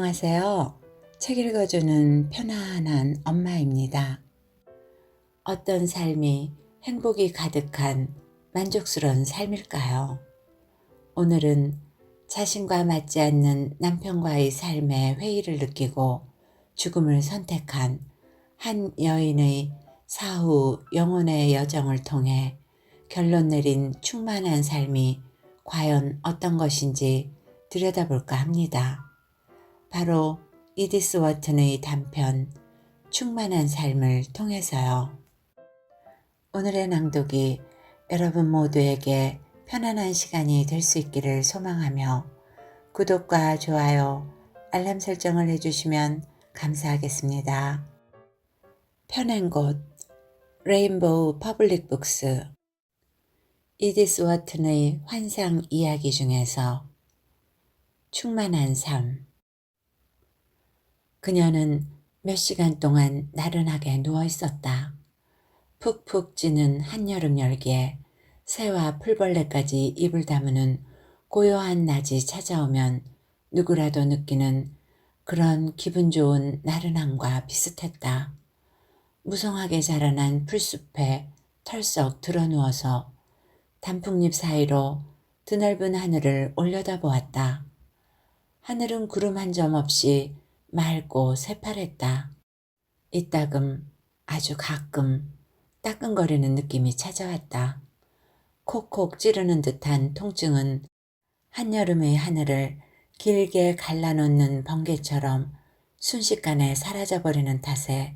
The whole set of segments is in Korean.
안녕하세요. 책 읽어주는 편안한 엄마입니다. 어떤 삶이 행복이 가득한 만족스러운 삶일까요? 오늘은 자신과 맞지 않는 남편과의 삶에 회의를 느끼고 죽음을 선택한 한 여인의 사후 영혼의 여정을 통해 결론 내린 충만한 삶이 과연 어떤 것인지 들여다볼까 합니다. 바로 이디스 워튼의 단편 충만한 삶을 통해서요. 오늘의 낭독이 여러분 모두에게 편안한 시간이 될 수 있기를 소망하며 구독과 좋아요, 알람 설정을 해주시면 감사하겠습니다. 펴낸 곳 레인보우 퍼블릭 북스. 이디스 워튼의 환상 이야기 중에서 충만한 삶. 그녀는 몇 시간 동안 나른하게 누워 있었다. 푹푹 찌는 한여름 열기에 새와 풀벌레까지 입을 다무는 고요한 낮이 찾아오면 누구라도 느끼는 그런 기분 좋은 나른함과 비슷했다. 무성하게 자라난 풀숲에 털썩 드러누워서 단풍잎 사이로 드넓은 하늘을 올려다보았다. 하늘은 구름 한 점 없이 맑고 새파랬다. 이따금 아주 가끔 따끔거리는 느낌이 찾아왔다. 콕콕 찌르는 듯한 통증은 한여름의 하늘을 길게 갈라놓는 번개처럼 순식간에 사라져버리는 탓에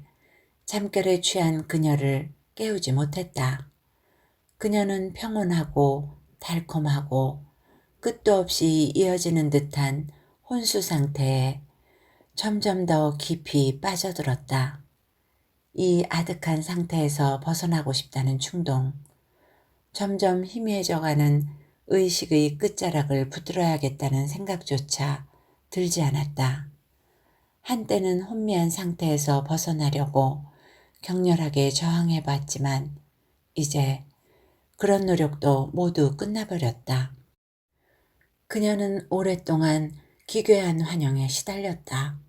잠결에 취한 그녀를 깨우지 못했다. 그녀는 평온하고 달콤하고 끝도 없이 이어지는 듯한 혼수 상태에 점점 더 깊이 빠져들었다. 이 아득한 상태에서 벗어나고 싶다는 충동, 점점 희미해져가는 의식의 끝자락을 붙들어야겠다는 생각조차 들지 않았다. 한때는 혼미한 상태에서 벗어나려고 격렬하게 저항해봤지만 이제 그런 노력도 모두 끝나버렸다. 그녀는 오랫동안 기괴한 환영에 시달렸다.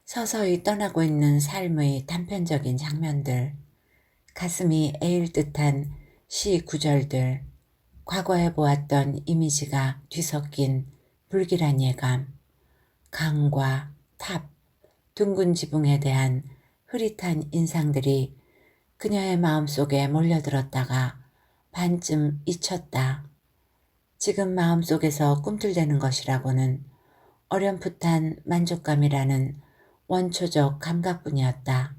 서서히 떠나고 있는 삶의 단편적인 장면들, 가슴이 에일 듯한 시 구절들, 과거에 보았던 이미지가 뒤섞인 불길한 예감, 강과 탑, 둥근 지붕에 대한 흐릿한 인상들이 그녀의 마음속에 몰려들었다가 반쯤 잊혔다. 지금 마음속에서 꿈틀대는 것이라고는 어렴풋한 만족감이라는 원초적 감각뿐이었다.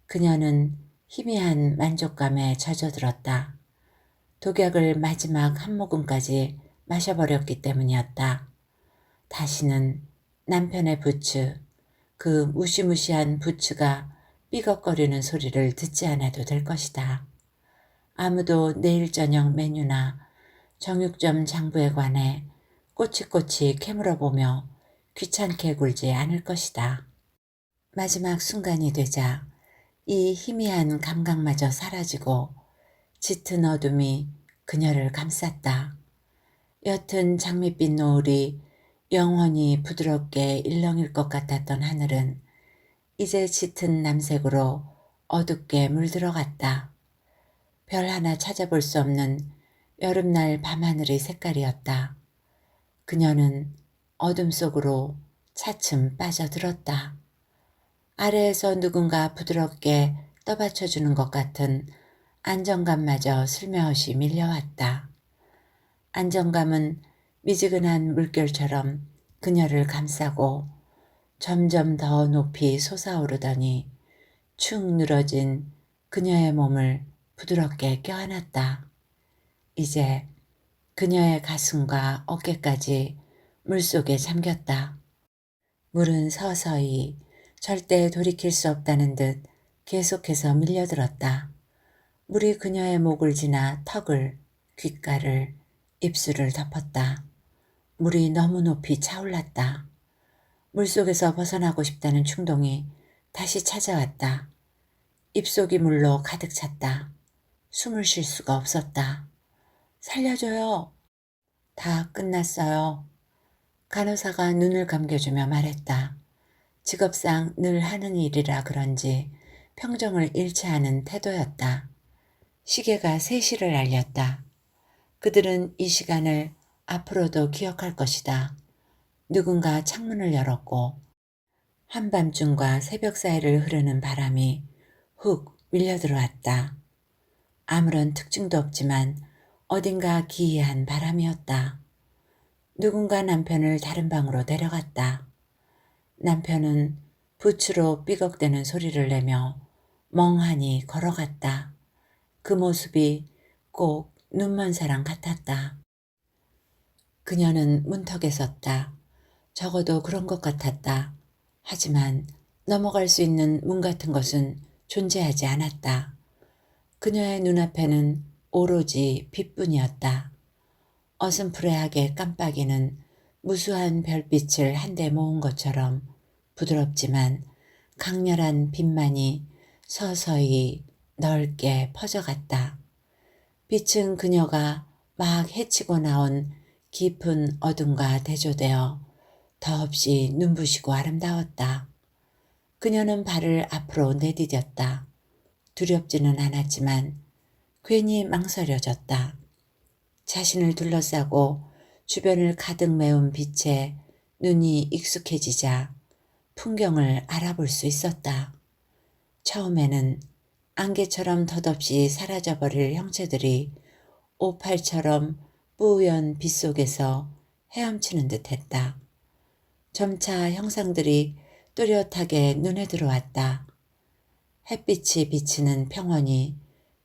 그녀는 희미한 만족감에 젖어들었다. 독약을 마지막 한 모금까지 마셔버렸기 때문이었다. 다시는 남편의 부츠, 그 무시무시한 부츠가 삐걱거리는 소리를 듣지 않아도 될 것이다. 아무도 내일 저녁 메뉴나 정육점 장부에 관해 꼬치꼬치 캐물어보며 귀찮게 굴지 않을 것이다. 마지막 순간이 되자 이 희미한 감각마저 사라지고 짙은 어둠이 그녀를 감쌌다. 옅은 장밋빛 노을이 영원히 부드럽게 일렁일 것 같았던 하늘은 이제 짙은 남색으로 어둡게 물들어갔다. 별 하나 찾아볼 수 없는 여름날 밤하늘의 색깔이었다. 그녀는 어둠 속으로 차츰 빠져들었다. 아래에서 누군가 부드럽게 떠받쳐주는 것 같은 안정감마저 슬며시 밀려왔다. 안정감은 미지근한 물결처럼 그녀를 감싸고 점점 더 높이 솟아오르더니 축 늘어진 그녀의 몸을 부드럽게 껴안았다. 이제 그녀의 가슴과 어깨까지 물속에 잠겼다. 물은 서서히 절대 돌이킬 수 없다는 듯 계속해서 밀려들었다. 물이 그녀의 목을 지나 턱을, 귓가를, 입술을 덮었다. 물이 너무 높이 차올랐다. 물속에서 벗어나고 싶다는 충동이 다시 찾아왔다. 입속이 물로 가득 찼다. 숨을 쉴 수가 없었다. 살려줘요. 다 끝났어요. 간호사가 눈을 감겨주며 말했다. 직업상 늘 하는 일이라 그런지 평정을 잃지 않은 태도였다. 시계가 3시를 알렸다. 그들은 이 시간을 앞으로도 기억할 것이다. 누군가 창문을 열었고 한밤중과 새벽 사이를 흐르는 바람이 훅 밀려들어왔다. 아무런 특징도 없지만 어딘가 기이한 바람이었다. 누군가 남편을 다른 방으로 데려갔다. 남편은 부츠로 삐걱대는 소리를 내며 멍하니 걸어갔다. 그 모습이 꼭 눈먼 사람 같았다. 그녀는 문턱에 섰다. 적어도 그런 것 같았다. 하지만 넘어갈 수 있는 문 같은 것은 존재하지 않았다. 그녀의 눈앞에는 오로지 빛뿐이었다. 어슴푸레하게 깜빡이는 무수한 별빛을 한데 모은 것처럼 부드럽지만 강렬한 빛만이 서서히 넓게 퍼져갔다. 빛은 그녀가 막 헤치고 나온 깊은 어둠과 대조되어 더없이 눈부시고 아름다웠다. 그녀는 발을 앞으로 내디뎠다. 두렵지는 않았지만 괜히 망설여졌다. 자신을 둘러싸고 주변을 가득 메운 빛에 눈이 익숙해지자 풍경을 알아볼 수 있었다. 처음에는 안개처럼 덧없이 사라져버릴 형체들이 오팔처럼 뿌연 빛 속에서 헤엄치는 듯했다. 점차 형상들이 또렷하게 눈에 들어왔다. 햇빛이 비치는 평원이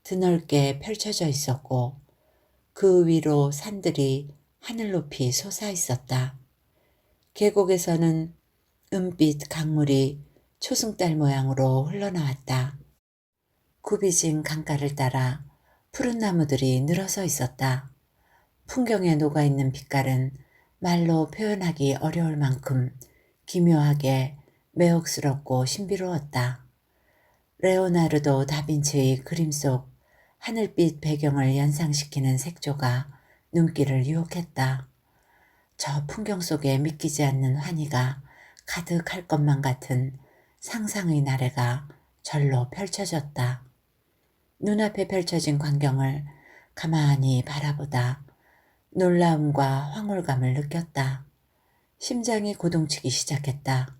드넓게 펼쳐져 있었고 그 위로 산들이 하늘 높이 솟아 있었다. 계곡에서는 은빛 강물이 초승달 모양으로 흘러나왔다. 굽이진 강가를 따라 푸른 나무들이 늘어서 있었다. 풍경에 녹아있는 빛깔은 말로 표현하기 어려울 만큼 기묘하게 매혹스럽고 신비로웠다. 레오나르도 다빈치의 그림 속 하늘빛 배경을 연상시키는 색조가 눈길을 유혹했다. 저 풍경 속에 믿기지 않는 환희가 가득할 것만 같은 상상의 나래가 절로 펼쳐졌다. 눈앞에 펼쳐진 광경을 가만히 바라보다 놀라움과 황홀감을 느꼈다. 심장이 고동치기 시작했다.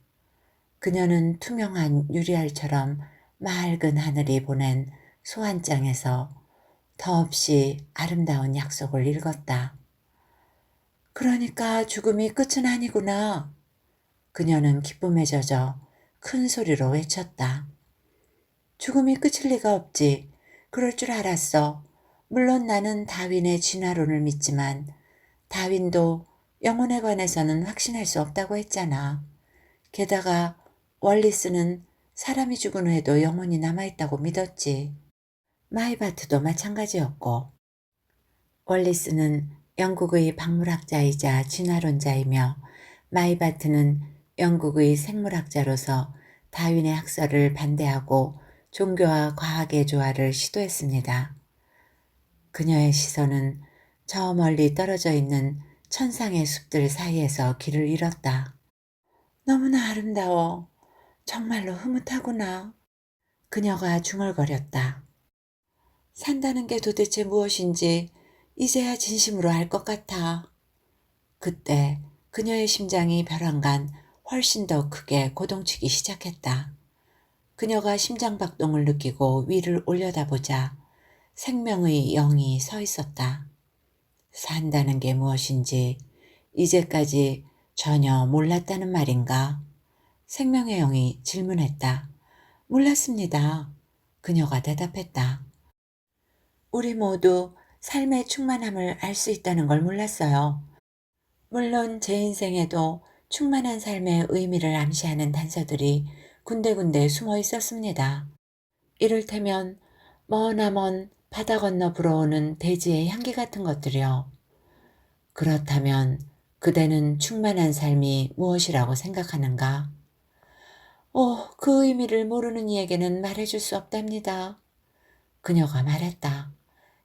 그녀는 투명한 유리알처럼 맑은 하늘이 보낸 소환장에서 더없이 아름다운 약속을 읽었다. 그러니까 죽음이 끝은 아니구나. 그녀는 기쁨에 젖어 큰 소리로 외쳤다. 죽음이 끝일 리가 없지. 그럴 줄 알았어. 물론 나는 다윈의 진화론을 믿지만 다윈도 영혼에 관해서는 확신할 수 없다고 했잖아. 게다가 월리스는 사람이 죽은 후에도 영혼이 남아있다고 믿었지. 마이바트도 마찬가지였고. 월리스는 영국의 박물학자이자 진화론자이며 마이바트는 영국의 생물학자로서 다윈의 학설을 반대하고 종교와 과학의 조화를 시도했습니다. 그녀의 시선은 저 멀리 떨어져 있는 천상의 숲들 사이에서 길을 잃었다. 너무나 아름다워. 정말로 흐뭇하구나. 그녀가 중얼거렸다. 산다는 게 도대체 무엇인지 이제야 진심으로 알 것 같아. 그때 그녀의 심장이 벼랑간 훨씬 더 크게 고동치기 시작했다. 그녀가 심장박동을 느끼고 위를 올려다보자 생명의 영이 서 있었다. 산다는 게 무엇인지 이제까지 전혀 몰랐다는 말인가? 생명의 영이 질문했다. 몰랐습니다. 그녀가 대답했다. 우리 모두 삶의 충만함을 알 수 있다는 걸 몰랐어요. 물론 제 인생에도 충만한 삶의 의미를 암시하는 단서들이 군데군데 숨어 있었습니다. 이를테면 머나먼 바다 건너 불어오는 대지의 향기 같은 것들이요. 그렇다면 그대는 충만한 삶이 무엇이라고 생각하는가? 그 의미를 모르는 이에게는 말해줄 수 없답니다. 그녀가 말했다.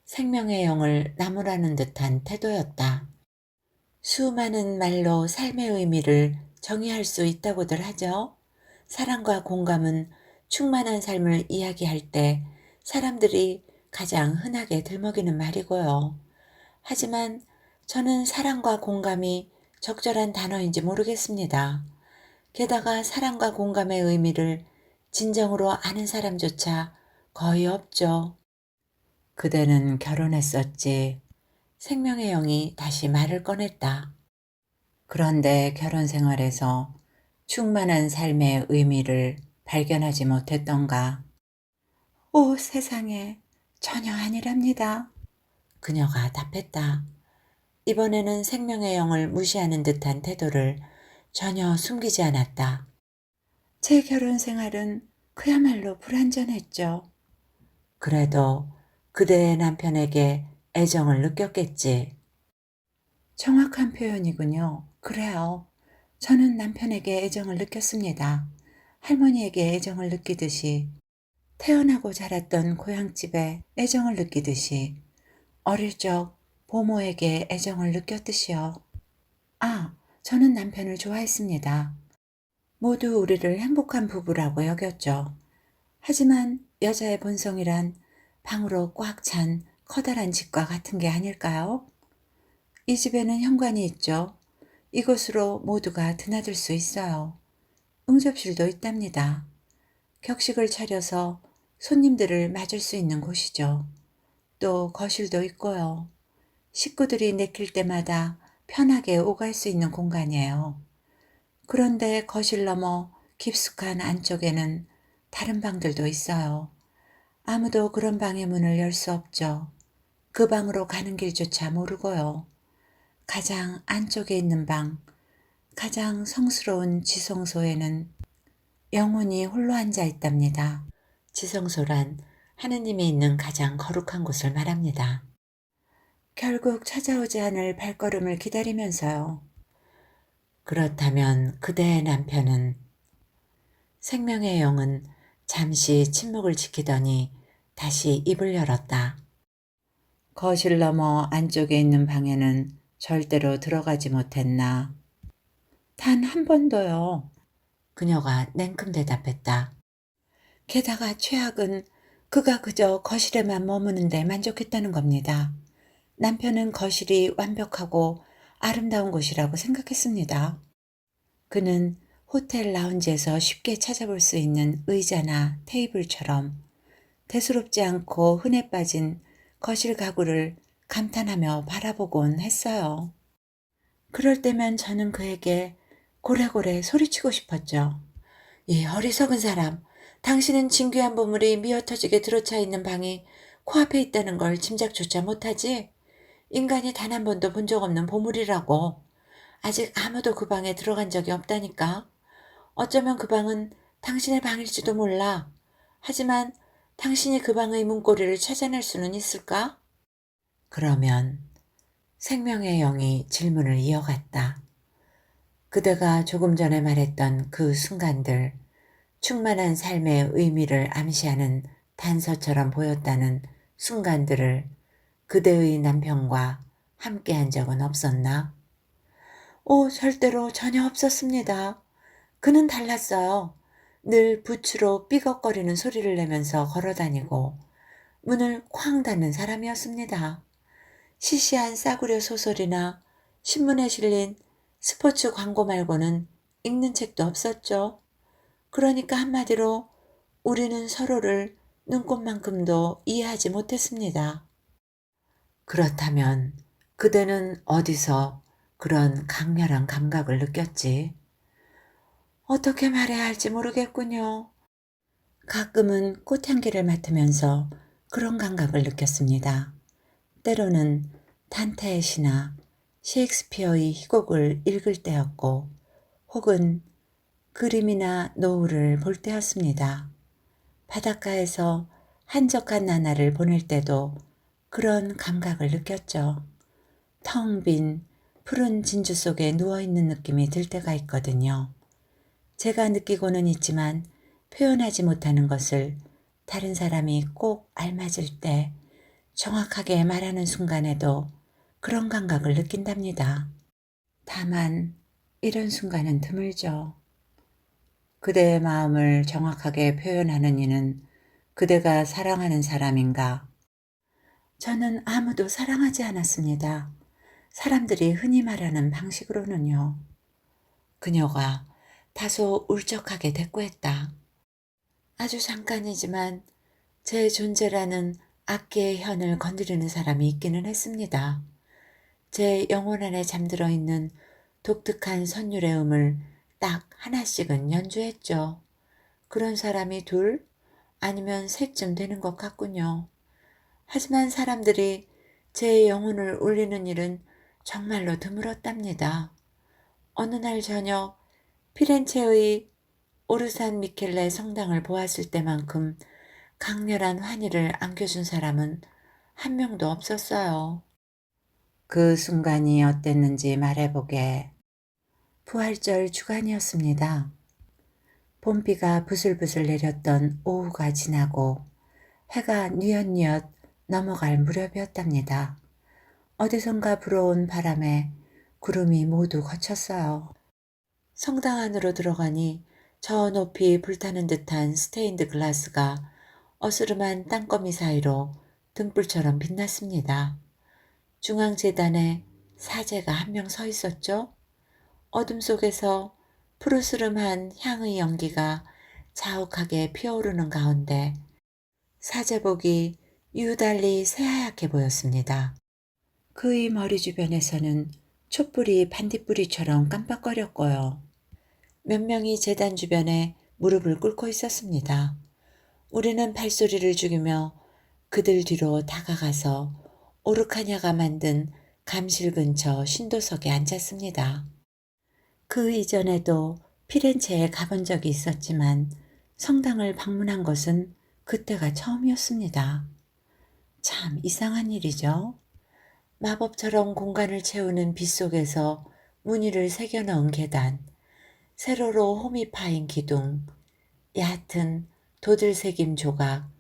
생명의 영을 나무라는 듯한 태도였다. 수많은 말로 삶의 의미를 정의할 수 있다고들 하죠. 사랑과 공감은 충만한 삶을 이야기할 때 사람들이 가장 흔하게 들먹이는 말이고요. 하지만 저는 사랑과 공감이 적절한 단어인지 모르겠습니다. 게다가 사랑과 공감의 의미를 진정으로 아는 사람조차 거의 없죠. 그대는 결혼했었지. 생명의 영이 다시 말을 꺼냈다. 그런데 결혼 생활에서 충만한 삶의 의미를 발견하지 못했던가? 오, 세상에. 전혀 아니랍니다. 그녀가 답했다. 이번에는 생명의 영을 무시하는 듯한 태도를 전혀 숨기지 않았다. 제 결혼 생활은 그야말로 불완전했죠. 그래도 그대의 남편에게 애정을 느꼈겠지. 정확한 표현이군요. 그래요. 저는 남편에게 애정을 느꼈습니다. 할머니에게 애정을 느끼듯이, 태어나고 자랐던 고향집에 애정을 느끼듯이, 어릴 적 보모에게 애정을 느꼈듯이요. 아, 저는 남편을 좋아했습니다. 모두 우리를 행복한 부부라고 여겼죠. 하지만 여자의 본성이란 방으로 꽉 찬 커다란 집과 같은 게 아닐까요? 이 집에는 현관이 있죠. 이곳으로 모두가 드나들 수 있어요. 응접실도 있답니다. 격식을 차려서 손님들을 맞을 수 있는 곳이죠. 또 거실도 있고요. 식구들이 내킬 때마다 편하게 오갈 수 있는 공간이에요. 그런데 거실 너머 깊숙한 안쪽에는 다른 방들도 있어요. 아무도 그런 방의 문을 열 수 없죠. 그 방으로 가는 길조차 모르고요. 가장 안쪽에 있는 방, 가장 성스러운 지성소에는 영혼이 홀로 앉아 있답니다. 지성소란 하느님이 있는 가장 거룩한 곳을 말합니다. 결국 찾아오지 않을 발걸음을 기다리면서요. 그렇다면 그대의 남편은, 생명의 영은 잠시 침묵을 지키더니 다시 입을 열었다. 거실 너머 안쪽에 있는 방에는 절대로 들어가지 못했나? 단 한 번도요. 그녀가 냉큼 대답했다. 게다가 최악은 그가 그저 거실에만 머무는데 만족했다는 겁니다. 남편은 거실이 완벽하고 아름다운 곳이라고 생각했습니다. 그는 호텔 라운지에서 쉽게 찾아볼 수 있는 의자나 테이블처럼 대수롭지 않고 흔해 빠진 거실 가구를 감탄하며 바라보곤 했어요. 그럴 때면 저는 그에게 고래고래 소리치고 싶었죠. 이 어리석은 사람, 당신은 진귀한 보물이 미어터지게 들어차 있는 방이 코앞에 있다는 걸 짐작조차 못하지? 인간이 단 한 번도 본 적 없는 보물이라고. 아직 아무도 그 방에 들어간 적이 없다니까. 어쩌면 그 방은 당신의 방일지도 몰라. 하지만 당신이 그 방의 문고리를 찾아낼 수는 있을까? 그러면 생명의 영이 질문을 이어갔다. 그대가 조금 전에 말했던 그 순간들, 충만한 삶의 의미를 암시하는 단서처럼 보였다는 순간들을 그대의 남편과 함께한 적은 없었나? 오, 절대로 전혀 없었습니다. 그는 달랐어요. 늘 부추로 삐걱거리는 소리를 내면서 걸어다니고 문을 쾅 닫는 사람이었습니다. 시시한 싸구려 소설이나 신문에 실린 스포츠 광고 말고는 읽는 책도 없었죠. 그러니까 한마디로 우리는 서로를 눈꽃만큼도 이해하지 못했습니다. 그렇다면 그대는 어디서 그런 강렬한 감각을 느꼈지? 어떻게 말해야 할지 모르겠군요. 가끔은 꽃향기를 맡으면서 그런 감각을 느꼈습니다. 때로는 단테의 시나 셰익스피어의 희곡을 읽을 때였고, 혹은 그림이나 노을을 볼 때였습니다. 바닷가에서 한적한 나날을 보낼 때도 그런 감각을 느꼈죠. 텅 빈 푸른 진주 속에 누워있는 느낌이 들 때가 있거든요. 제가 느끼고는 있지만 표현하지 못하는 것을 다른 사람이 꼭 알맞을 때 정확하게 말하는 순간에도 그런 감각을 느낀답니다. 다만 이런 순간은 드물죠. 그대의 마음을 정확하게 표현하는 이는 그대가 사랑하는 사람인가? 저는 아무도 사랑하지 않았습니다. 사람들이 흔히 말하는 방식으로는요. 그녀가 다소 울적하게 대꾸했다. 아주 잠깐이지만 제 존재라는 악기의 현을 건드리는 사람이 있기는 했습니다. 제 영혼 안에 잠들어 있는 독특한 선율의 음을 딱 하나씩은 연주했죠. 그런 사람이 둘 아니면 셋쯤 되는 것 같군요. 하지만 사람들이 제 영혼을 울리는 일은 정말로 드물었답니다. 어느 날 저녁 피렌체의 오르산 미켈레 성당을 보았을 때만큼 강렬한 환희를 안겨준 사람은 한 명도 없었어요. 그 순간이 어땠는지 말해보게. 부활절 주간이었습니다. 봄비가 부슬부슬 내렸던 오후가 지나고 해가 뉘엿뉘엿 넘어갈 무렵이었답니다. 어디선가 불어온 바람에 구름이 모두 걷혔어요. 성당 안으로 들어가니 저 높이 불타는 듯한 스테인드 글라스가 어스름한 땅거미 사이로 등불처럼 빛났습니다. 중앙재단에 사제가 한 명 서 있었죠. 어둠 속에서 푸르스름한 향의 연기가 자욱하게 피어오르는 가운데 사제복이 유달리 새하얗게 보였습니다. 그의 머리 주변에서는 촛불이 반딧불이처럼 깜빡거렸고요. 몇 명이 제단 주변에 무릎을 꿇고 있었습니다. 우리는 발소리를 죽이며 그들 뒤로 다가가서 오르카냐가 만든 감실 근처 신도석에 앉았습니다. 그 이전에도 피렌체에 가본 적이 있었지만 성당을 방문한 것은 그때가 처음이었습니다. 참 이상한 일이죠. 마법처럼 공간을 채우는 빛 속에서 무늬를 새겨넣은 계단, 세로로 홈이 파인 기둥, 얕은 도들새김 조각,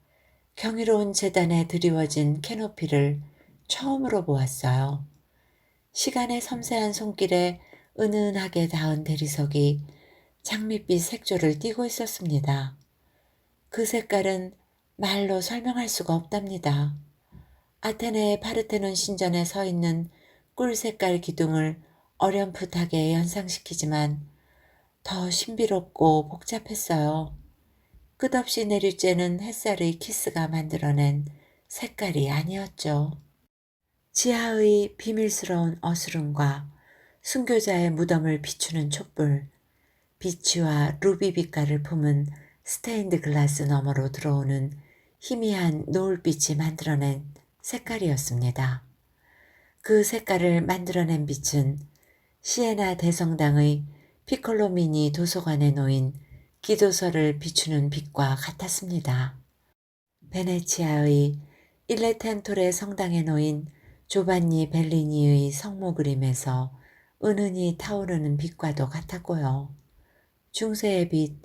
경이로운 재단에 드리워진 캐노피를 처음으로 보았어요. 시간의 섬세한 손길에 은은하게 닿은 대리석이 장밋빛 색조를 띠고 있었습니다. 그 색깔은 말로 설명할 수가 없답니다. 아테네의 파르테논 신전에 서 있는 꿀 색깔 기둥을 어렴풋하게 연상시키지만 더 신비롭고 복잡했어요. 끝없이 내리쬐는 햇살의 키스가 만들어낸 색깔이 아니었죠. 지하의 비밀스러운 어스름과 순교자의 무덤을 비추는 촛불, 비치와 루비 빛깔을 품은 스테인드 글라스 너머로 들어오는 희미한 노을빛이 만들어낸 색깔이었습니다. 그 색깔을 만들어낸 빛은 시에나 대성당의 피콜로미니 도서관에 놓인 기도서를 비추는 빛과 같았습니다. 베네치아의 일레텐토레 성당에 놓인 조반니 벨리니의 성모 그림에서 은은히 타오르는 빛과도 같았고요. 중세의 빛,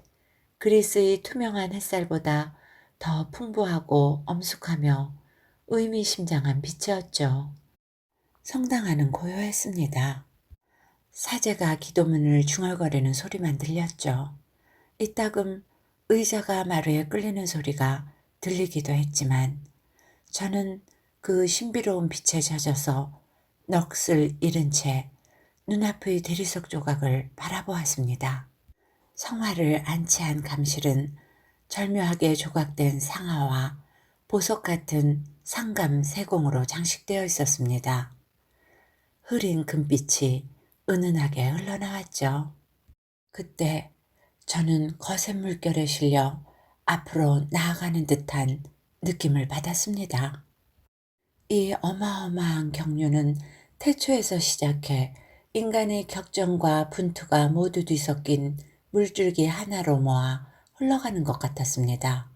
그리스의 투명한 햇살보다 더 풍부하고 엄숙하며 의미심장한 빛이었죠. 성당 안은 고요했습니다. 사제가 기도문을 중얼거리는 소리만 들렸죠. 이따금 의자가 마루에 끌리는 소리가 들리기도 했지만 저는 그 신비로운 빛에 젖어서 넋을 잃은 채 눈앞의 대리석 조각을 바라보았습니다. 성화를 안치한 감실은 절묘하게 조각된 상아와 보석 같은 상감 세공으로 장식되어 있었습니다. 흐린 금빛이 은은하게 흘러나왔죠. 그때 저는 거센 물결에 실려 앞으로 나아가는 듯한 느낌을 받았습니다. 이 어마어마한 경륜은 태초에서 시작해 인간의 격정과 분투가 모두 뒤섞인 물줄기 하나로 모아 흘러가는 것 같았습니다.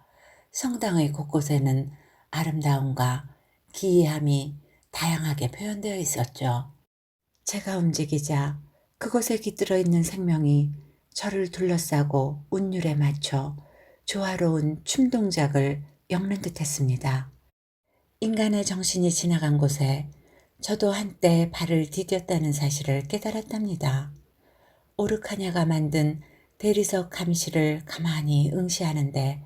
성당의 곳곳에는 아름다움과 기이함이 다양하게 표현되어 있었죠. 제가 움직이자 그곳에 깃들어 있는 생명이 저를 둘러싸고 운율에 맞춰 조화로운 춤 동작을 엮는 듯 했습니다. 인간의 정신이 지나간 곳에 저도 한때 발을 디뎠다는 사실을 깨달았답니다. 오르카냐가 만든 대리석 감시를 가만히 응시하는데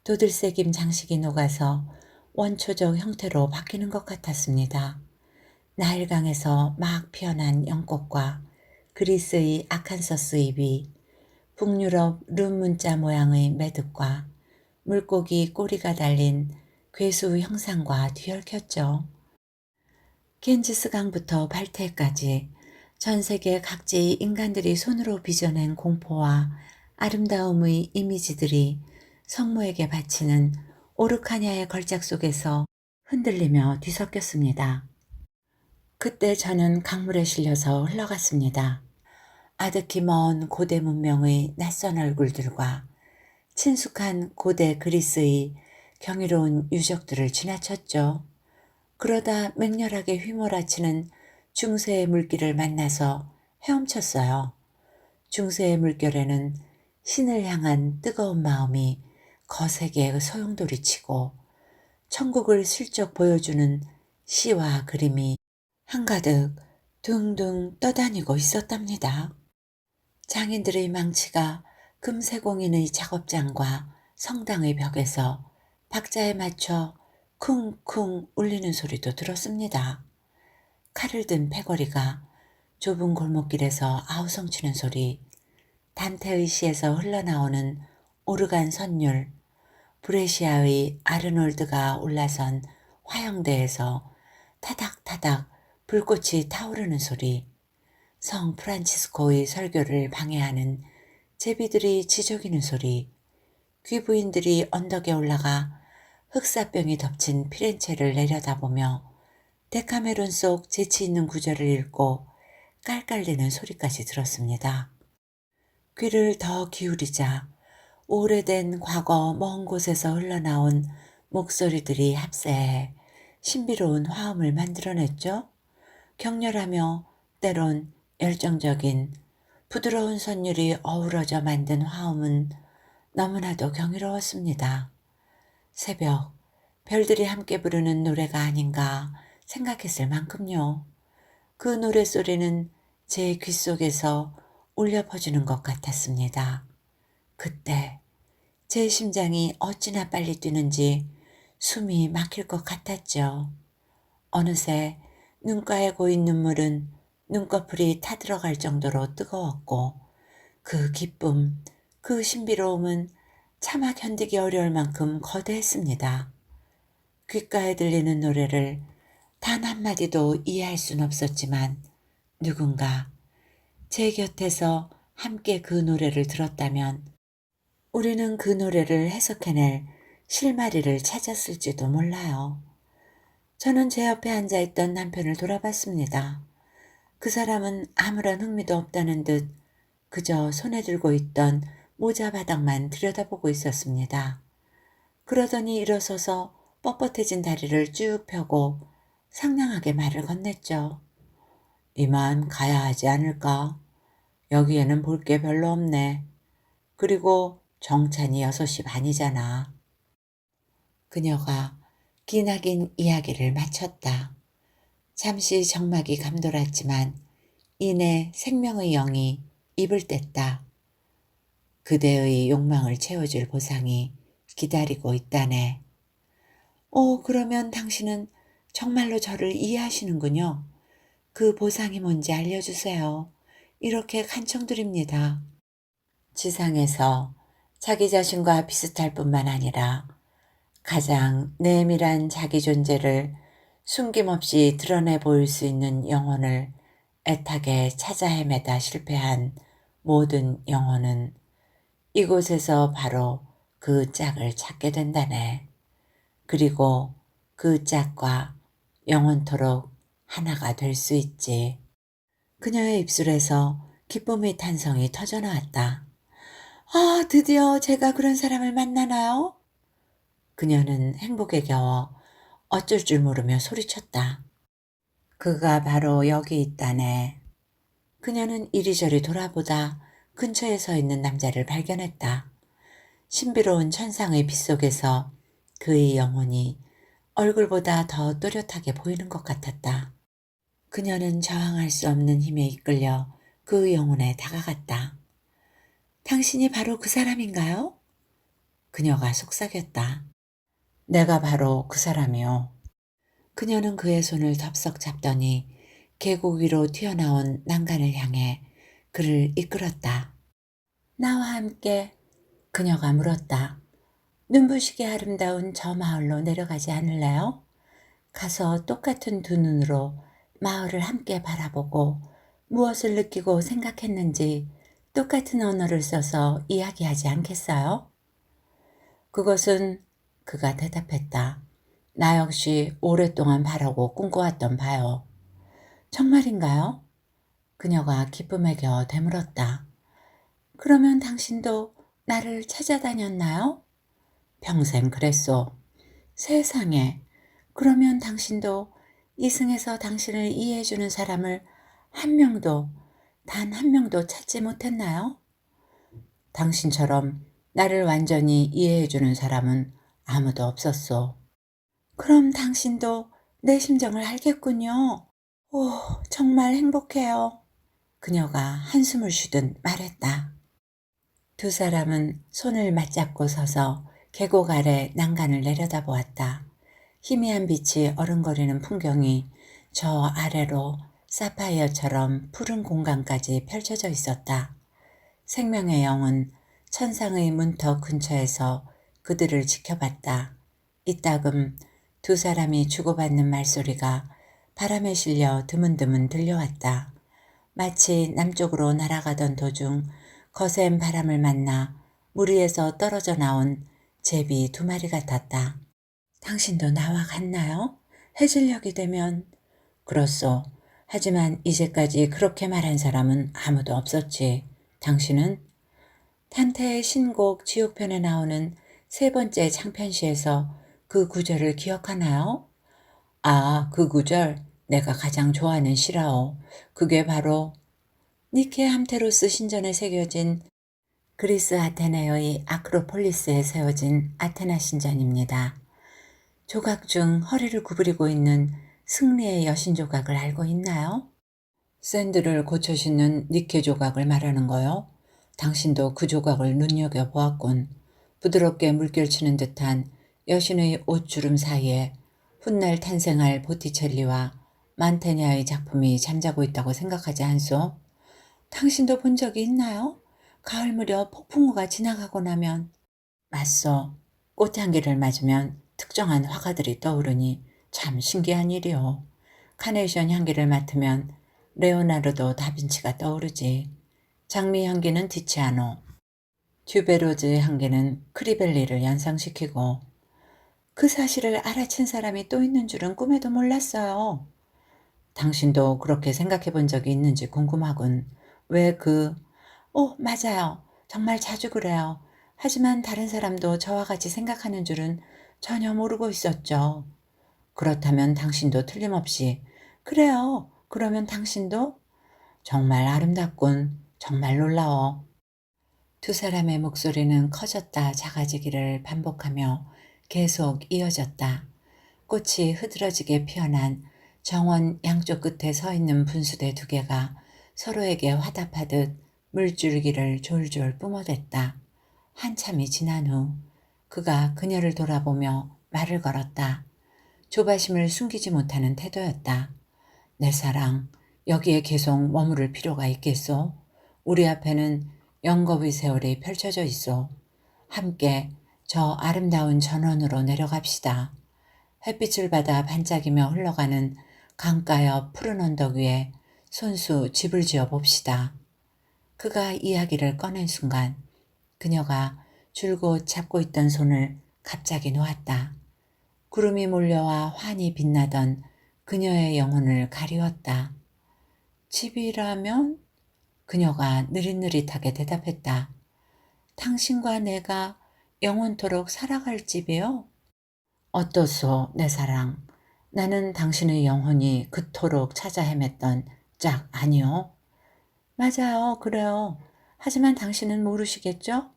도들새김 장식이 녹아서 원초적 형태로 바뀌는 것 같았습니다. 나일강에서 막 피어난 연꽃과 그리스의 아칸서스 잎이 북유럽 룬 문자 모양의 매듭과 물고기 꼬리가 달린 괴수 형상과 뒤얽혔죠. 겐지스강부터 발테까지 전 세계 각지의 인간들이 손으로 빚어낸 공포와 아름다움의 이미지들이 성모에게 바치는 오르카냐의 걸작 속에서 흔들리며 뒤섞였습니다. 그때 저는 강물에 실려서 흘러갔습니다. 아득히 먼 고대 문명의 낯선 얼굴들과 친숙한 고대 그리스의 경이로운 유적들을 지나쳤죠. 그러다 맹렬하게 휘몰아치는 중세의 물길을 만나서 헤엄쳤어요. 중세의 물결에는 신을 향한 뜨거운 마음이 거세게 소용돌이치고 천국을 슬쩍 보여주는 시와 그림이 한가득 둥둥 떠다니고 있었답니다. 장인들의 망치가 금세공인의 작업장과 성당의 벽에서 박자에 맞춰 쿵쿵 울리는 소리도 들었습니다. 칼을 든 패거리가 좁은 골목길에서 아우성치는 소리, 단테의 시에서 흘러나오는 오르간 선율, 브레시아의 아르놀드가 올라선 화영대에서 타닥타닥 불꽃이 타오르는 소리, 성 프란치스코의 설교를 방해하는 제비들이 지저귀는 소리, 귀부인들이 언덕에 올라가 흑사병이 덮친 피렌체를 내려다보며 데카메론 속 재치 있는 구절을 읽고 깔깔대는 소리까지 들었습니다. 귀를 더 기울이자 오래된 과거 먼 곳에서 흘러나온 목소리들이 합세해 신비로운 화음을 만들어냈죠. 격렬하며 때론 열정적인 부드러운 선율이 어우러져 만든 화음은 너무나도 경이로웠습니다. 새벽, 별들이 함께 부르는 노래가 아닌가 생각했을 만큼요. 그 노랫소리는 제 귓속에서 울려 퍼지는 것 같았습니다. 그때 제 심장이 어찌나 빨리 뛰는지 숨이 막힐 것 같았죠. 어느새 눈가에 고인 눈물은 눈꺼풀이 타들어갈 정도로 뜨거웠고 그 기쁨, 그 신비로움은 차마 견디기 어려울 만큼 거대했습니다. 귓가에 들리는 노래를 단 한마디도 이해할 순 없었지만 누군가 제 곁에서 함께 그 노래를 들었다면 우리는 그 노래를 해석해낼 실마리를 찾았을지도 몰라요. 저는 제 옆에 앉아있던 남편을 돌아봤습니다. 그 사람은 아무런 흥미도 없다는 듯 그저 손에 들고 있던 모자 바닥만 들여다보고 있었습니다. 그러더니 일어서서 뻣뻣해진 다리를 쭉 펴고 상냥하게 말을 건넸죠. 이만 가야 하지 않을까? 여기에는 볼 게 별로 없네. 그리고 정찬이 6시 반이잖아. 그녀가 기나긴 이야기를 마쳤다. 잠시 정막이 감돌았지만 이내 생명의 영이 입을 뗐다. 그대의 욕망을 채워줄 보상이 기다리고 있다네. 그러면 당신은 정말로 저를 이해하시는군요. 그 보상이 뭔지 알려주세요. 이렇게 간청드립니다. 지상에서 자기 자신과 비슷할 뿐만 아니라 가장 내밀한 자기 존재를 숨김없이 드러내 보일 수 있는 영혼을 애타게 찾아 헤매다 실패한 모든 영혼은 이곳에서 바로 그 짝을 찾게 된다네. 그리고 그 짝과 영원토록 하나가 될 수 있지. 그녀의 입술에서 기쁨의 탄성이 터져나왔다. 아, 드디어 제가 그런 사람을 만나나요? 그녀는 행복에 겨워 어쩔 줄 모르며 소리쳤다. 그가 바로 여기 있다네. 그녀는 이리저리 돌아보다 근처에 서 있는 남자를 발견했다. 신비로운 천상의 빛 속에서 그의 영혼이 얼굴보다 더 또렷하게 보이는 것 같았다. 그녀는 저항할 수 없는 힘에 이끌려 그 영혼에 다가갔다. 당신이 바로 그 사람인가요? 그녀가 속삭였다. 내가 바로 그 사람이요. 그녀는 그의 손을 덥석 잡더니 계곡 위로 튀어나온 난간을 향해 그를 이끌었다. 나와 함께 그녀가 물었다. 눈부시게 아름다운 저 마을로 내려가지 않을래요? 가서 똑같은 두 눈으로 마을을 함께 바라보고 무엇을 느끼고 생각했는지 똑같은 언어를 써서 이야기하지 않겠어요? 그것은 그가 대답했다. 나 역시 오랫동안 바라고 꿈꿔왔던 바요. 정말인가요? 그녀가 기쁨에 겨워 되물었다. 그러면 당신도 나를 찾아다녔나요? 평생 그랬소. 세상에. 그러면 당신도 이승에서 당신을 이해해주는 사람을 한 명도, 단 한 명도 찾지 못했나요? 당신처럼 나를 완전히 이해해주는 사람은 아무도 없었소. 그럼 당신도 내 심정을 알겠군요. 오, 정말 행복해요. 그녀가 한숨을 쉬듯 말했다. 두 사람은 손을 맞잡고 서서 계곡 아래 난간을 내려다보았다. 희미한 빛이 어른거리는 풍경이 저 아래로 사파이어처럼 푸른 공간까지 펼쳐져 있었다. 생명의 영은 천상의 문턱 근처에서 그들을 지켜봤다. 이따금 두 사람이 주고받는 말소리가 바람에 실려 드문드문 들려왔다. 마치 남쪽으로 날아가던 도중 거센 바람을 만나 물 위에서 떨어져 나온 제비 두 마리 같았다. 당신도 나와 같나요? 해질녘이 되면. 그렇소. 하지만 이제까지 그렇게 말한 사람은 아무도 없었지. 당신은? 단테의 신곡 지옥편에 나오는 세 번째 장편시에서 그 구절을 기억하나요? 아, 그 구절 내가 가장 좋아하는 시라오. 그게 바로 니케 함테로스 신전에 새겨진 그리스 아테네의 아크로폴리스에 세워진 아테나 신전입니다. 조각 중 허리를 구부리고 있는 승리의 여신 조각을 알고 있나요? 샌드를 고쳐 신는 니케 조각을 말하는 거요? 당신도 그 조각을 눈여겨보았군. 부드럽게 물결치는 듯한 여신의 옷주름 사이에 훗날 탄생할 보티첼리와 만테냐의 작품이 잠자고 있다고 생각하지 않소? 당신도 본 적이 있나요? 가을 무렵 폭풍우가 지나가고 나면. 맞소. 꽃향기를 맞으면 특정한 화가들이 떠오르니 참 신기한 일이오. 카네이션 향기를 맡으면 레오나르도 다빈치가 떠오르지. 장미 향기는 티치아노, 튜베로즈의 향기는 크리벨리를 연상시키고. 그 사실을 알아챈 사람이 또 있는 줄은 꿈에도 몰랐어요. 당신도 그렇게 생각해 본 적이 있는지 궁금하군. 왜 맞아요. 정말 자주 그래요. 하지만 다른 사람도 저와 같이 생각하는 줄은 전혀 모르고 있었죠. 그렇다면 당신도 틀림없이. 그래요. 그러면 당신도? 정말 아름답군. 정말 놀라워. 두 사람의 목소리는 커졌다 작아지기를 반복하며 계속 이어졌다. 꽃이 흐드러지게 피어난 정원 양쪽 끝에 서 있는 분수대 두 개가 서로에게 화답하듯 물줄기를 졸졸 뿜어댔다. 한참이 지난 후 그가 그녀를 돌아보며 말을 걸었다. 조바심을 숨기지 못하는 태도였다. 내 사랑, 여기에 계속 머무를 필요가 있겠소? 우리 앞에는 영겁의 세월이 펼쳐져 있소. 함께 저 아름다운 전원으로 내려갑시다. 햇빛을 받아 반짝이며 흘러가는 강가 옆 푸른 언덕 위에 손수 집을 지어 봅시다. 그가 이야기를 꺼낸 순간 그녀가 줄곧 잡고 있던 손을 갑자기 놓았다. 구름이 몰려와 환히 빛나던 그녀의 영혼을 가리웠다. 집이라면? 그녀가 느릿느릿하게 대답했다. 당신과 내가 영원토록 살아갈 집이요? 어떠소, 내 사랑. 나는 당신의 영혼이 그토록 찾아 헤맸던 짝 아니오? 맞아요, 그래요. 하지만 당신은 모르시겠죠?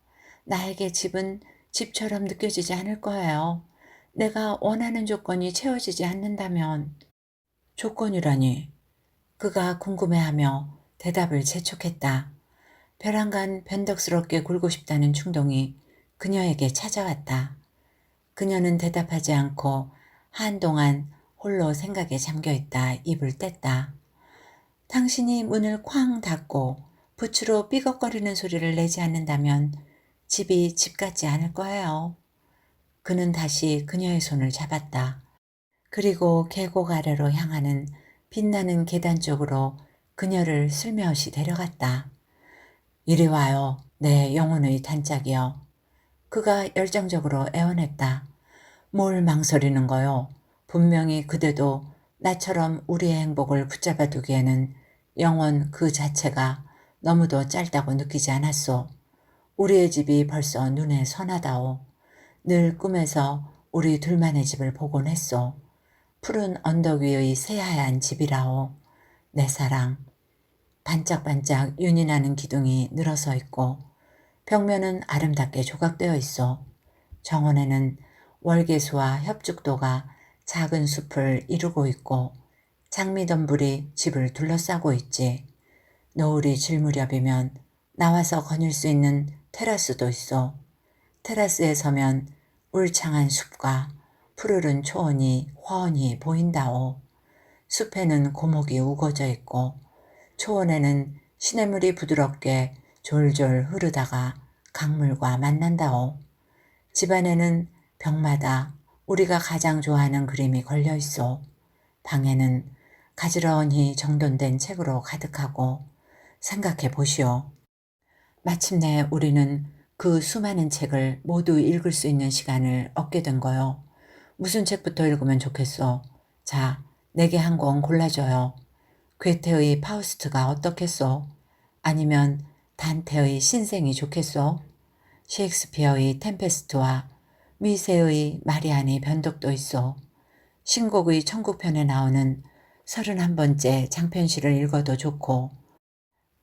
나에게 집은 집처럼 느껴지지 않을 거예요. 내가 원하는 조건이 채워지지 않는다면. 조건이라니. 그가 궁금해하며 대답을 재촉했다. 벼랑간 변덕스럽게 굴고 싶다는 충동이 그녀에게 찾아왔다. 그녀는 대답하지 않고 한동안 홀로 생각에 잠겨있다 입을 뗐다. 당신이 문을 쾅 닫고 부추로 삐걱거리는 소리를 내지 않는다면 집이 집 같지 않을 거예요. 그는 다시 그녀의 손을 잡았다. 그리고 계곡 아래로 향하는 빛나는 계단 쪽으로 그녀를 슬며시 데려갔다. 이리 와요, 내 영혼의 단짝이여. 그가 열정적으로 애원했다. 뭘 망설이는 거요? 분명히 그대도 나처럼 우리의 행복을 붙잡아 두기에는 영원 그 자체가 너무도 짧다고 느끼지 않았소. 우리의 집이 벌써 눈에 선하다오. 늘 꿈에서 우리 둘만의 집을 보곤 했소. 푸른 언덕 위의 새하얀 집이라오. 내 사랑. 반짝반짝 윤이 나는 기둥이 늘어서 있고 벽면은 아름답게 조각되어 있어. 정원에는 월계수와 협죽도가 작은 숲을 이루고 있고 장미덤불이 집을 둘러싸고 있지. 노을이 질 무렵이면 나와서 거닐 수 있는 테라스도 있어. 테라스에 서면 울창한 숲과 푸르른 초원이 훤히 보인다오. 숲에는 고목이 우거져 있고 초원에는 시냇물이 부드럽게 졸졸 흐르다가 강물과 만난다오. 집안에는 벽마다 우리가 가장 좋아하는 그림이 걸려 있어. 방에는 가지런히 정돈된 책으로 가득하고 생각해 보시오. 마침내 우리는 그 수많은 책을 모두 읽을 수 있는 시간을 얻게 된 거요. 무슨 책부터 읽으면 좋겠어? 자, 내게 한 권 골라줘요. 괴테의 파우스트가 어떻겠소? 아니면 단테의 신생이 좋겠소? 셰익스피어의 템페스트와 미세의 마리안의 변덕도 있어. 신곡의 천국편에 나오는 31번째 장편시를 읽어도 좋고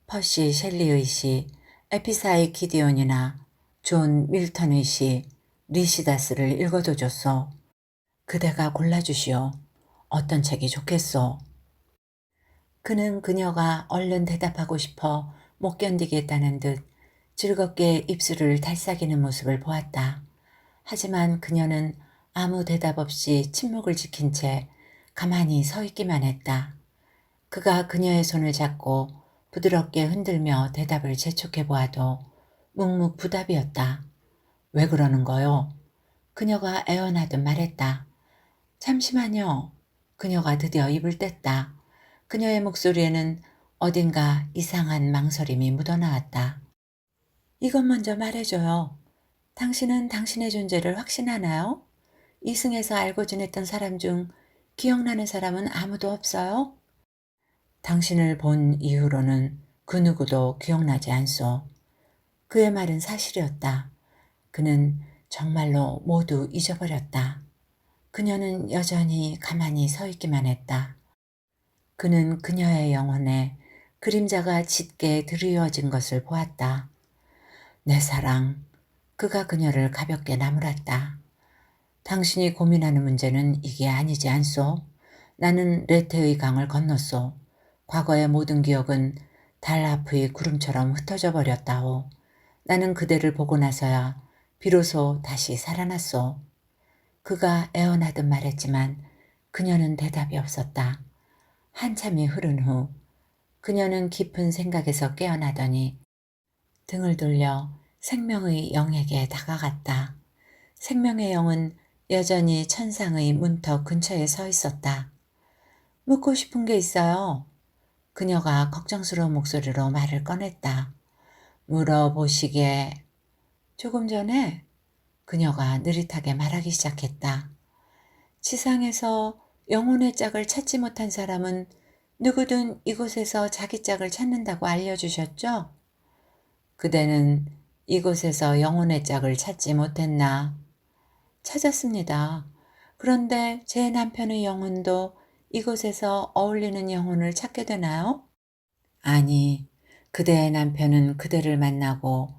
퍼시 셸리의 시 에피사이 기디온이나 존 밀턴의 시 리시다스를 읽어도 좋소. 그대가 골라주시오. 어떤 책이 좋겠소? 그는 그녀가 얼른 대답하고 싶어 못 견디겠다는 듯 즐겁게 입술을 달싹이는 모습을 보았다. 하지만 그녀는 아무 대답 없이 침묵을 지킨 채 가만히 서 있기만 했다. 그가 그녀의 손을 잡고 부드럽게 흔들며 대답을 재촉해 보아도 묵묵부답이었다. 왜 그러는 거요? 그녀가 애원하듯 말했다. 잠시만요. 그녀가 드디어 입을 뗐다. 그녀의 목소리에는 어딘가 이상한 망설임이 묻어나왔다. 이것 먼저 말해줘요. 당신은 당신의 존재를 확신하나요? 이승에서 알고 지냈던 사람 중 기억나는 사람은 아무도 없어요? 당신을 본 이후로는 그 누구도 기억나지 않소. 그의 말은 사실이었다. 그는 정말로 모두 잊어버렸다. 그녀는 여전히 가만히 서 있기만 했다. 그는 그녀의 영혼에 그림자가 짙게 드리워진 것을 보았다. 내 사랑, 그가 그녀를 가볍게 나무랐다. 당신이 고민하는 문제는 이게 아니지 않소? 나는 레테의 강을 건넜소. 과거의 모든 기억은 달 앞의 구름처럼 흩어져 버렸다오. 나는 그대를 보고 나서야 비로소 다시 살아났소. 그가 애원하듯 말했지만 그녀는 대답이 없었다. 한참이 흐른 후 그녀는 깊은 생각에서 깨어나더니 등을 돌려 생명의 영에게 다가갔다. 생명의 영은 여전히 천상의 문턱 근처에 서 있었다. 묻고 싶은 게 있어요. 그녀가 걱정스러운 목소리로 말을 꺼냈다. 물어보시게. 조금 전에 그녀가 느릿하게 말하기 시작했다. 지상에서 영혼의 짝을 찾지 못한 사람은 누구든 이곳에서 자기 짝을 찾는다고 알려주셨죠? 그대는 이곳에서 영혼의 짝을 찾지 못했나? 찾았습니다. 그런데 제 남편의 영혼도 이곳에서 어울리는 영혼을 찾게 되나요? 아니, 그대의 남편은 그대를 만나고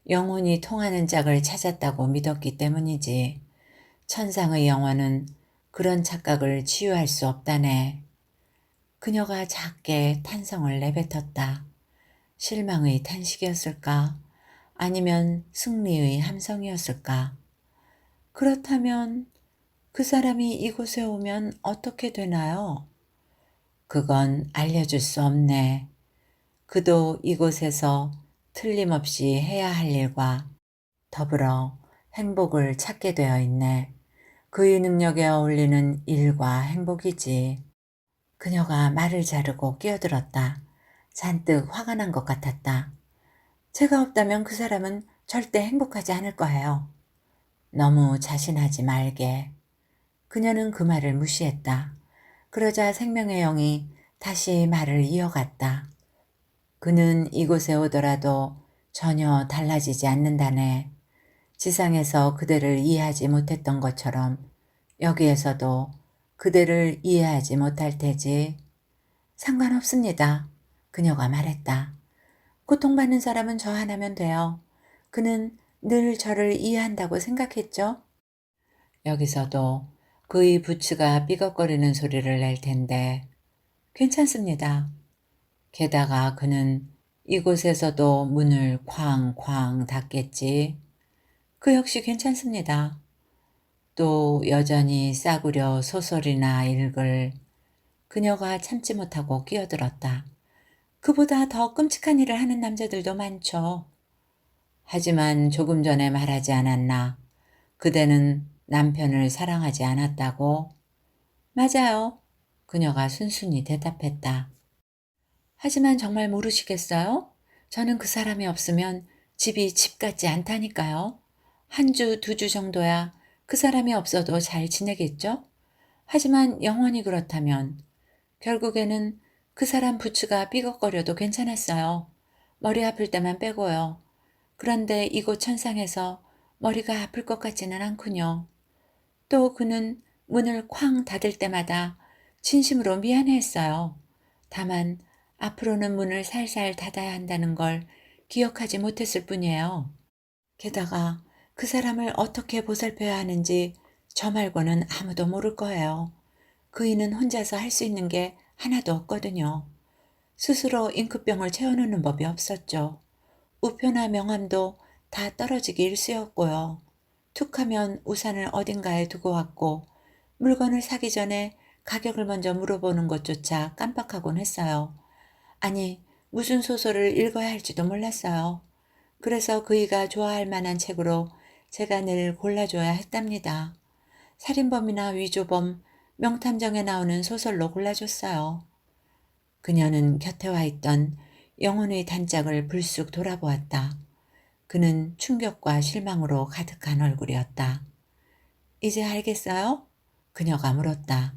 영혼이 통하는 짝을 찾았다고 믿었기 때문이지. 천상의 영혼은 그런 착각을 치유할 수 없다네. 그녀가 작게 탄성을 내뱉었다. 실망의 탄식이었을까? 아니면 승리의 함성이었을까? 그렇다면 그 사람이 이곳에 오면 어떻게 되나요? 그건 알려줄 수 없네. 그도 이곳에서 틀림없이 해야 할 일과 더불어 행복을 찾게 되어 있네. 그의 능력에 어울리는 일과 행복이지. 그녀가 말을 자르고 끼어들었다. 잔뜩 화가 난 것 같았다. 제가 없다면 그 사람은 절대 행복하지 않을 거예요. 너무 자신하지 말게. 그녀는 그 말을 무시했다. 그러자 생명의 영이 다시 말을 이어갔다. 그는 이곳에 오더라도 전혀 달라지지 않는다네. 지상에서 그대를 이해하지 못했던 것처럼 여기에서도 그대를 이해하지 못할 테지. 상관없습니다. 그녀가 말했다. 고통받는 사람은 저 하나면 돼요. 그는 늘 저를 이해한다고 생각했죠? 여기서도 그의 부츠가 삐걱거리는 소리를 낼 텐데 괜찮습니다. 게다가 그는 이곳에서도 문을 쾅쾅 닫겠지. 그 역시 괜찮습니다. 또 여전히 싸구려 소설이나 읽을 그녀가 참지 못하고 끼어들었다. 그보다 더 끔찍한 일을 하는 남자들도 많죠. 하지만 조금 전에 말하지 않았나. 그대는 남편을 사랑하지 않았다고? 맞아요. 그녀가 순순히 대답했다. 하지만 정말 모르시겠어요? 저는 그 사람이 없으면 집이 집 같지 않다니까요. 한 주, 두 주 정도야 그 사람이 없어도 잘 지내겠죠? 하지만 영원히 그렇다면 결국에는 그 사람 부츠가 삐걱거려도 괜찮았어요. 머리 아플 때만 빼고요. 그런데 이곳 천상에서 머리가 아플 것 같지는 않군요. 또 그는 문을 쾅 닫을 때마다 진심으로 미안해했어요. 다만 앞으로는 문을 살살 닫아야 한다는 걸 기억하지 못했을 뿐이에요. 게다가 그 사람을 어떻게 보살펴야 하는지 저 말고는 아무도 모를 거예요. 그이는 혼자서 할 수 있는 게 하나도 없거든요. 스스로 잉크병을 채워놓는 법이 없었죠. 우표나 명함도 다 떨어지기 일쑤였고요. 툭하면 우산을 어딘가에 두고 왔고 물건을 사기 전에 가격을 먼저 물어보는 것조차 깜빡하곤 했어요. 아니, 무슨 소설을 읽어야 할지도 몰랐어요. 그래서 그이가 좋아할 만한 책으로 제가 늘 골라줘야 했답니다. 살인범이나 위조범, 명탐정에 나오는 소설로 골라줬어요. 그녀는 곁에 와 있던 영혼의 단짝을 불쑥 돌아보았다. 그는 충격과 실망으로 가득한 얼굴이었다. 이제 알겠어요? 그녀가 물었다.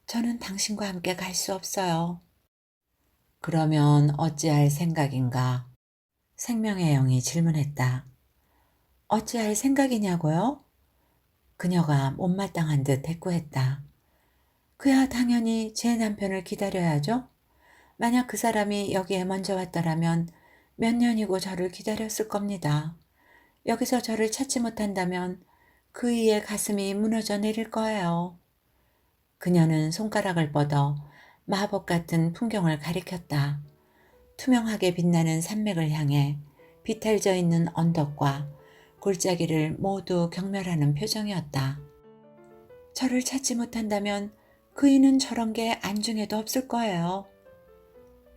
저는 당신과 함께 갈 수 없어요. 그러면 어찌할 생각인가? 생명의 영이 질문했다. 어찌할 생각이냐고요? 그녀가 못마땅한 듯 대꾸했다. 그야 당연히 제 남편을 기다려야죠. 만약 그 사람이 여기에 먼저 왔더라면 몇 년이고 저를 기다렸을 겁니다. 여기서 저를 찾지 못한다면 그이의 가슴이 무너져 내릴 거예요. 그녀는 손가락을 뻗어 마법 같은 풍경을 가리켰다. 투명하게 빛나는 산맥을 향해 비탈져 있는 언덕과 골짜기를 모두 경멸하는 표정이었다. 저를 찾지 못한다면 그이는 저런 게 안중에도 없을 거예요.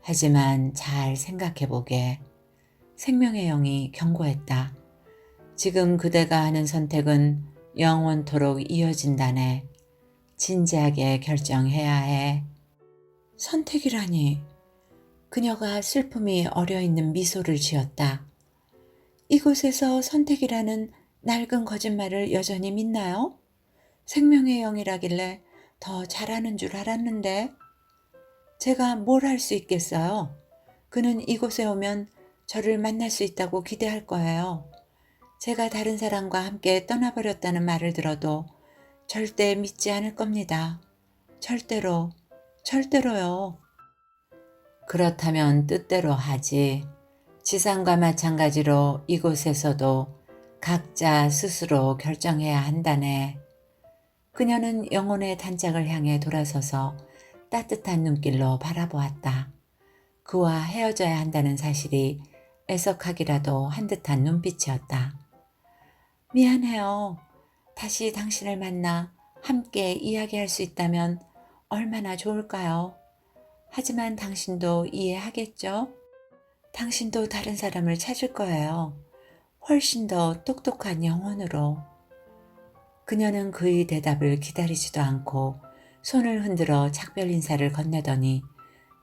하지만 잘 생각해보게. 생명의 영이 경고했다. 지금 그대가 하는 선택은 영원토록 이어진다네. 진지하게 결정해야 해. 선택이라니. 그녀가 슬픔이 어려있는 미소를 지었다. 이곳에서 선택이라는 낡은 거짓말을 여전히 믿나요? 생명의 영이라길래 더 잘하는 줄 알았는데. 제가 뭘 할 수 있겠어요? 그는 이곳에 오면 저를 만날 수 있다고 기대할 거예요. 제가 다른 사람과 함께 떠나버렸다는 말을 들어도 절대 믿지 않을 겁니다. 절대로, 절대로요. 그렇다면 뜻대로 하지. 지상과 마찬가지로 이곳에서도 각자 스스로 결정해야 한다네. 그녀는 영혼의 단짝을 향해 돌아서서 따뜻한 눈길로 바라보았다. 그와 헤어져야 한다는 사실이 애석하기라도 한 듯한 눈빛이었다. 미안해요. 다시 당신을 만나 함께 이야기할 수 있다면 얼마나 좋을까요? 하지만 당신도 이해하겠죠? 당신도 다른 사람을 찾을 거예요. 훨씬 더 똑똑한 영혼으로. 그녀는 그의 대답을 기다리지도 않고 손을 흔들어 작별 인사를 건네더니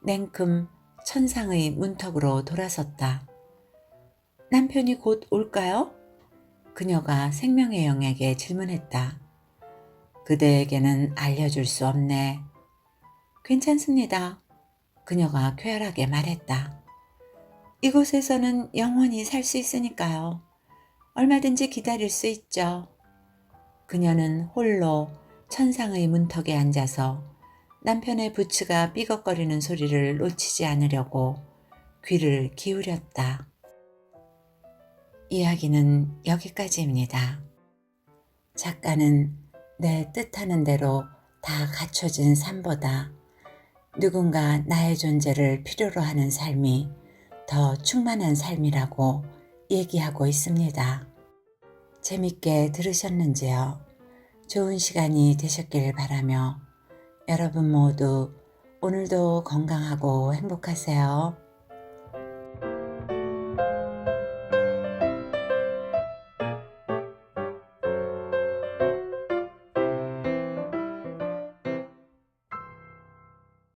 냉큼 천상의 문턱으로 돌아섰다. 남편이 곧 올까요? 그녀가 생명의 영에게 질문했다. 그대에게는 알려줄 수 없네. 괜찮습니다. 그녀가 쾌활하게 말했다. 이곳에서는 영원히 살 수 있으니까요. 얼마든지 기다릴 수 있죠. 그녀는 홀로 천상의 문턱에 앉아서 남편의 부츠가 삐걱거리는 소리를 놓치지 않으려고 귀를 기울였다. 이야기는 여기까지입니다. 작가는 내 뜻하는 대로 다 갖춰진 삶보다 누군가 나의 존재를 필요로 하는 삶이 더 충만한 삶이라고 얘기하고 있습니다. 재밌게 들으셨는지요? 좋은 시간이 되셨길 바라며 여러분 모두 오늘도 건강하고 행복하세요.